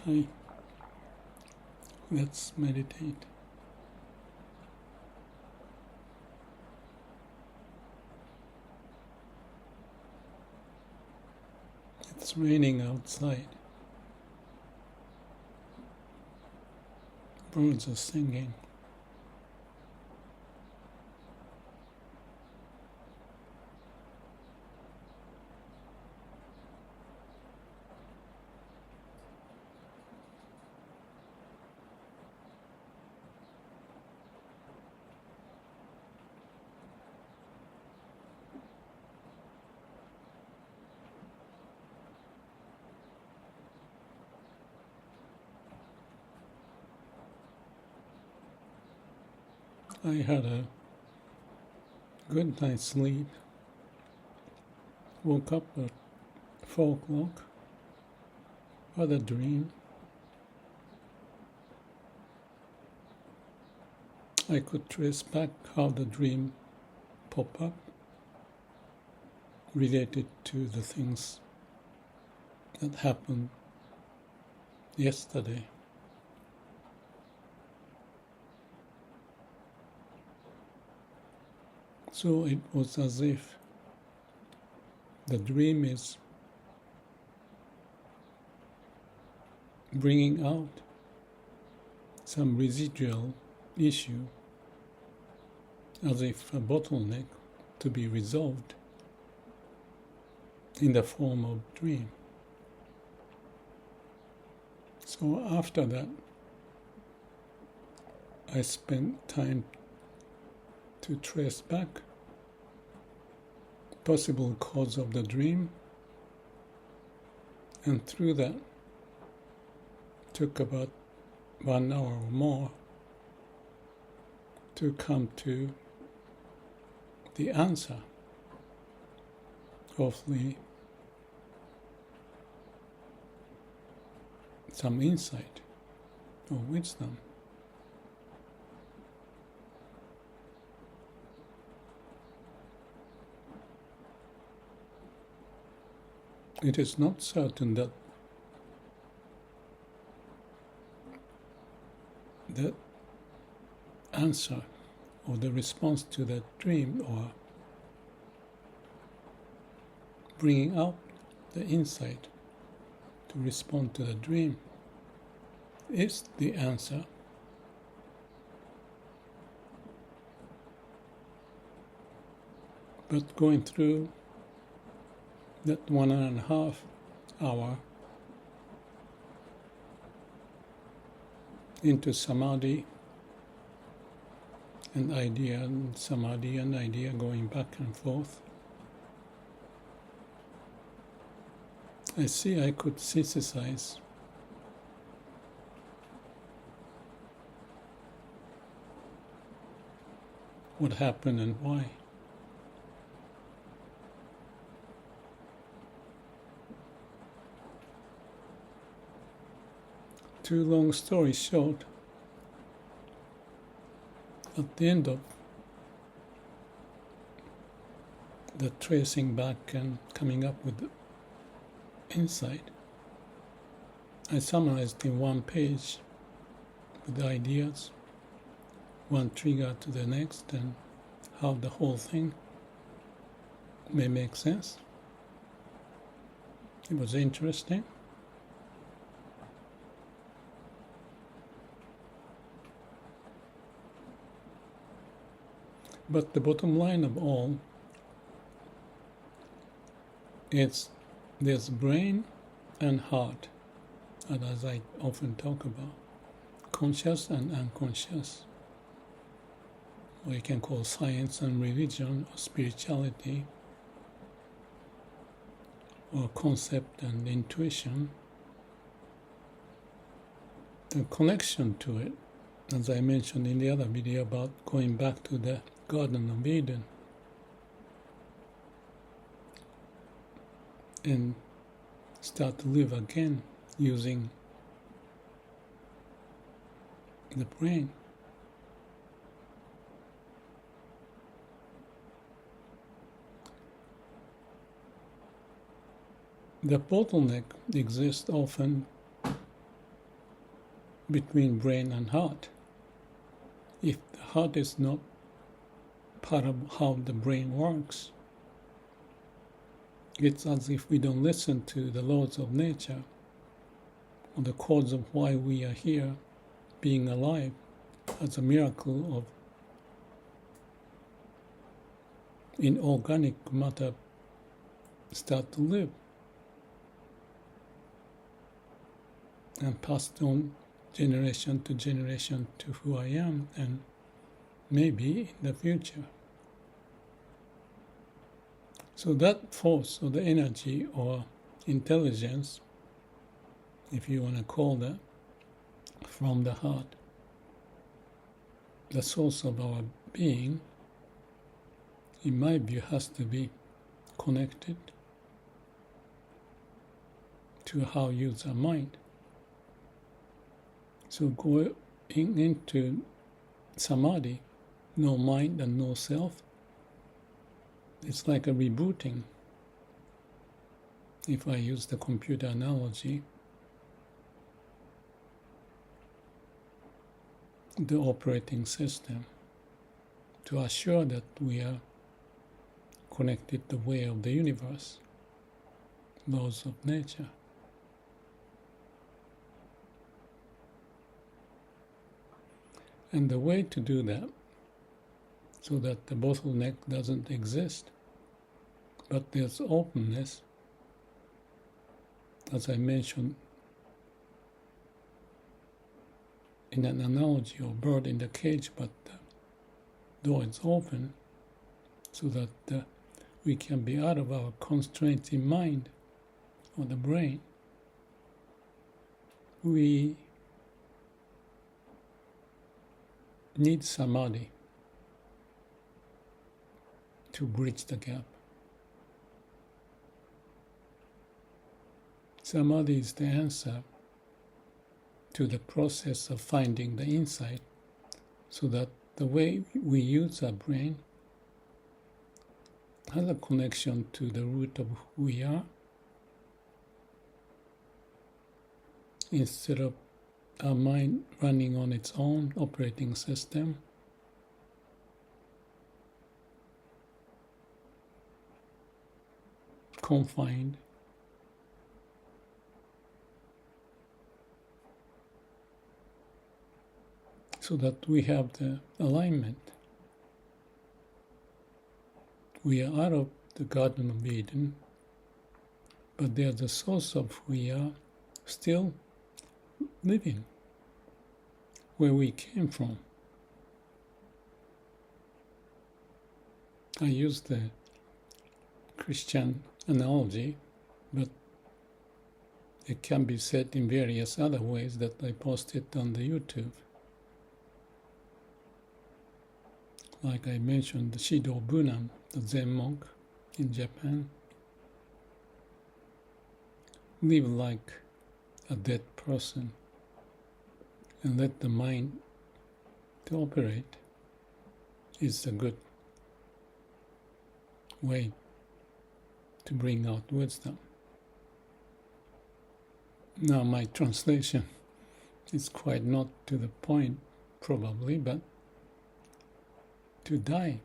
Hi, let's meditate. It's raining outside. Birds are singing. I had a good night's sleep. Woke up at 4 o'clock. Had a dream. I could trace back how the dream popped up, related to the things that happened yesterday. So it was as if the dream is bringing out some residual issue, as if a bottleneck to be resolved in the form of dream. So after that, I spent time to trace back possible cause of the dream, and through that took about 1 hour or more to come to the answer, hopefully some insight or wisdom. It is not certain that the answer or the response to that dream, or bringing out the insight to respond to the dream, is the answer. But going through that 1.5 hour into Samadhi and idea, and Samadhi and idea going back and forth, I see I could synthesize what happened and why. Too long story short, at the end of the tracing back and coming up with the insight, I summarized in 1 page with the ideas, one trigger to the next, and how the whole thing may make sense. It was interesting. But the bottom line of all is there's brain and heart, and as I often talk about, conscious and unconscious, or you can call science and religion, or spirituality, or concept and intuition. The connection to it, as I mentioned in the other video about going back to the Garden of Eden and start to live again using the brain. The bottleneck exists often between brain and heart. If the heart is not part of how the brain works, it's as if we don't listen to the laws of nature or the cause of why we are here, being alive as a miracle of inorganic matter start to live and passed on generation to generation to who I am and maybe in the future. So that force or the energy or intelligence, if you want to call that, from the heart, the source of our being, in my view, has to be connected to how we use our mind. So going into Samadhi, no mind and no self, it's like a rebooting. If I use the computer analogy, the operating system, to assure that we are connected the way of the universe, laws of nature. And the way to do that, so that the bottleneck doesn't exist, but there's openness, as I mentioned in an analogy of bird in the cage, but the door is open, so that we can be out of our constraints in mind or the brain. We need Samadhi to bridge the gap. Samadhi is the answer to the process of finding the insight, so that the way we use our brain has a connection to the root of who we are, instead of our mind running on its own operating system. Confined. So that we have the alignment. We are out of the Garden of Eden, but they are the source of who we are, still living where we came from. I use the Christian analogy, but it can be said in various other ways that I posted on the YouTube. Like I mentioned, the Shido Bunan, the Zen monk in Japan, live like a dead person and let the mind to operate is a good way to bring out wisdom. Now my translation is quite not to the point probably, but to die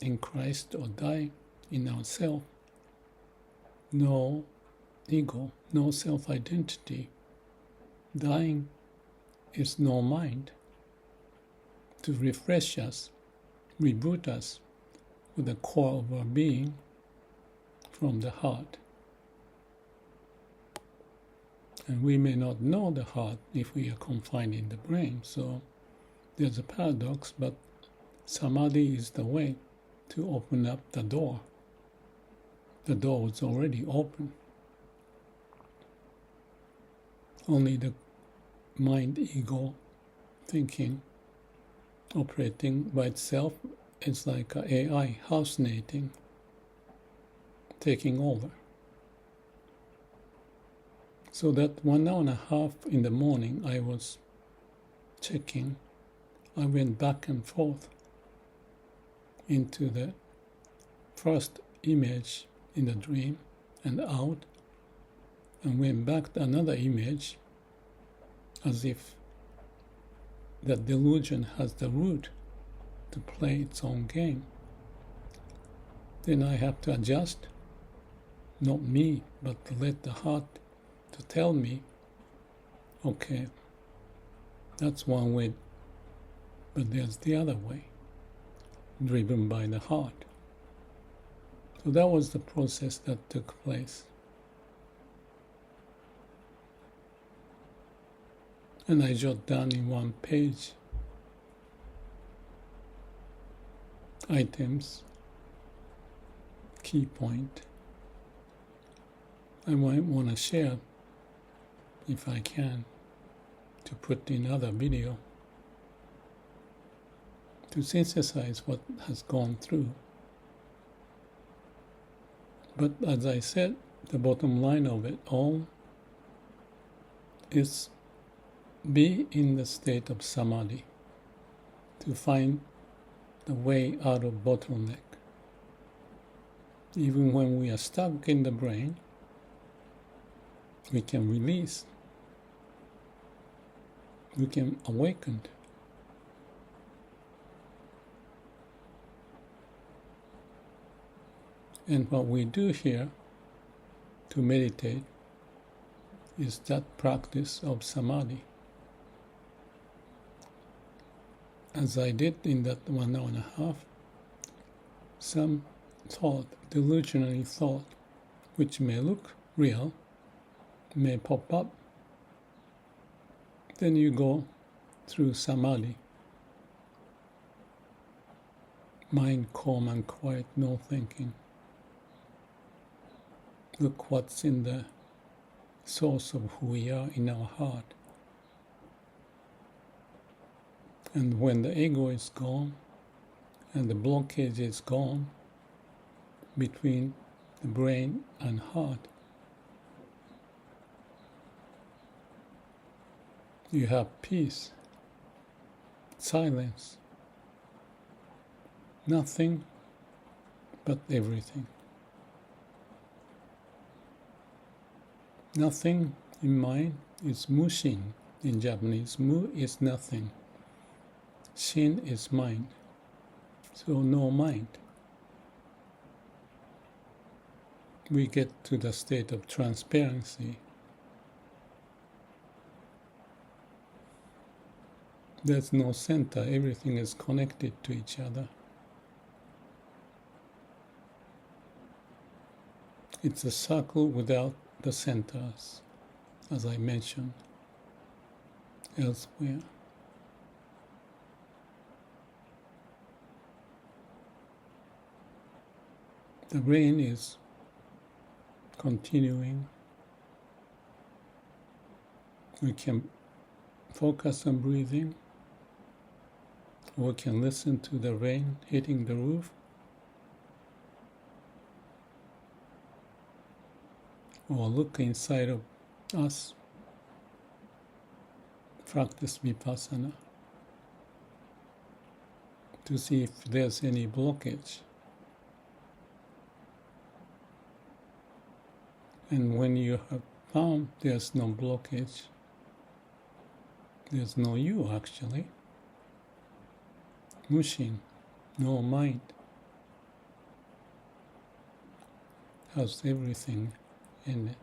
in Christ or die in ourself, no ego, no self-identity. Dying is no mind. To refresh us, reboot us with the core of our being from the heart. And we may not know the heart if we are confined in the brain, so there's a paradox, but Samadhi is the way to open up the door. The door is already open. Only the mind, ego, thinking, operating by itself is like an AI hallucinating, taking over. So that 1 hour and a half in the morning I was checking, I went back and forth into the first image in the dream and out, and went back to another image as if that delusion has the root to play its own game. Then I have to adjust, not me, but to let the heart to tell me, okay, that's one way, but there's the other way, driven by the heart. So that was the process that took place. And I jot down in one page items, key point. I might want to share, if I can, to put in other video, to synthesize what has gone through. But as I said, the bottom line of it all is be in the state of Samadhi to find the way out of bottleneck. Even when we are stuck in the brain, we can release, we can awaken. And what we do here to meditate is that practice of Samadhi. As I did in that 1 hour and a half, some thought, delusionary thought, which may look real, may pop up. Then you go through Samadhi. Mind calm and quiet, no thinking. Look what's in the source of who we are in our heart. And when the ego is gone and the blockage is gone between the brain and heart, you have peace, silence, nothing but everything. Nothing in mind is mushin in Japanese. Mu is nothing. Shin is mind. So no mind. We get to the state of transparency. There's no center. Everything is connected to each other. It's a circle without the centers, as I mentioned elsewhere. The brain is continuing. We can focus on breathing, or we can listen to the rain hitting the roof, or look inside of us, practice vipassana, to see if there's any blockage. And when you have found there's no blockage, there's no you actually, mushin, no mind, has everything in it.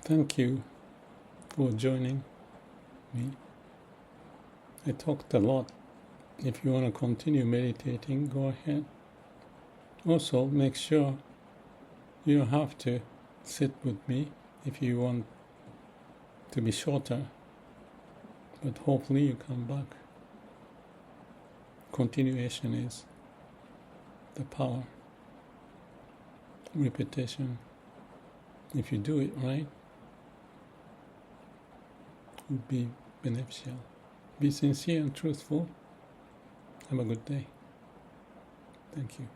Thank you for joining me. I talked a lot. If you want to continue meditating, go ahead. Also, make sure you don't have to sit with me if you want to be shorter, but hopefully you come back. Continuation is the power. Repetition, if you do it right, would be beneficial. Be sincere and truthful. Have a good day. Thank you.